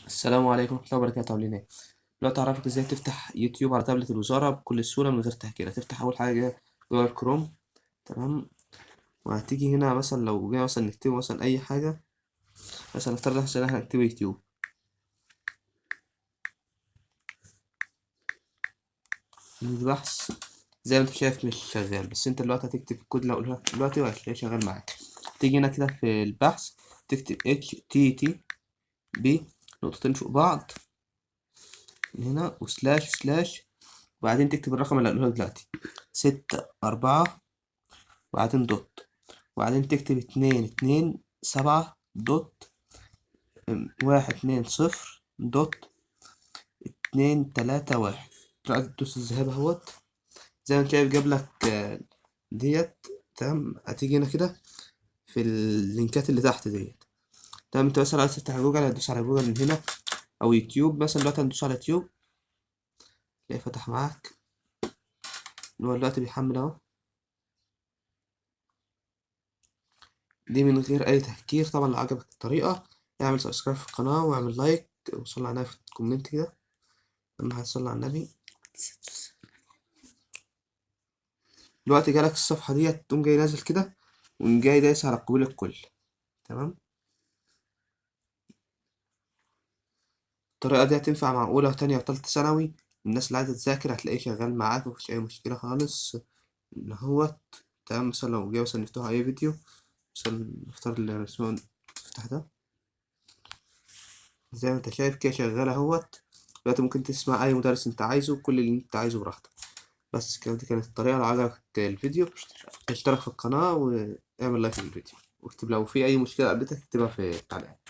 السلام عليكم ورحمة الله وبركاته، عاملين ايه؟ دلوقتي هعرفك ازاي تفتح يوتيوب على تابلت الوزارة بكل سهولة من غير تهكير. هتفتح أول حاجة جوجل كروم. تمام. وهتيجي هنا مثلا لو جاي مثلا نكتبه مثلا أي حاجة، مثلا نفترض مثلا احنا هنكتبه يوتيوب. من البحث زي ما انت شايف مش شغال، بس انت دلوقتي هتكتب الكود اللي هقوله لك دلوقتي وهتلاقيه شغال معاك. تيجي هنا كده في البحث تكتب HTTP نقطتين فوق بعض من هنا وسلاش سلاش، وبعدين تكتب الرقم اللي هقوله لك دلوقتي 6 4، وبعدين دوت، وبعدين تكتب 2 2 7 دوت 1 2 0 دوت 2 3 1. دلوقتي تدوس الذهاب اهوت زي ما انت شايف جاب لك ديت. تمام. هتيجي هنا كده في اللينكات اللي تحت ديت. تمام. انت مثلا عايز تفتح جوجل هتدوس على جوجل من هنا، او يوتيوب مثلا. دلوقتي هندوس على يوتيوب تلاقيه فتح معاك. هو دلوقتي بيحمل اهو. دي من غير اي تفكير. طبعا لو عجبك الطريقة اعمل سبسكرايب في القناة واعمل لايك وصلي على النبي في الكومنت كده لما هتصلي على النبي. دلوقتي جالك الصفحة ديت تقوم جاي نازل كده وتقوم جاي دايس على قبول الكل. تمام. الطريقة دي هتنفع مع أولى وتانية وتالتة ثانوي. الناس اللي عايزة تذاكر هتلاقيه شغال معاك مفيش أي مشكلة خالص. اللي هو تمام. مثلا لو جاي مثلا نفتح أي فيديو، مثلا نختار اللي اسمه نفتح ده. زي ما انت شايف كده شغال اهوت. دلوقتي ممكن تسمع أي مدرس انت عايزه كل اللي انت عايزه براحتك. بس كده دي كانت الطريقة. لو عجبك الفيديو اشترك في القناة واعمل لايك للفيديو، واكتب لو في أي مشكلة قابلتك اكتبها في التعليقات.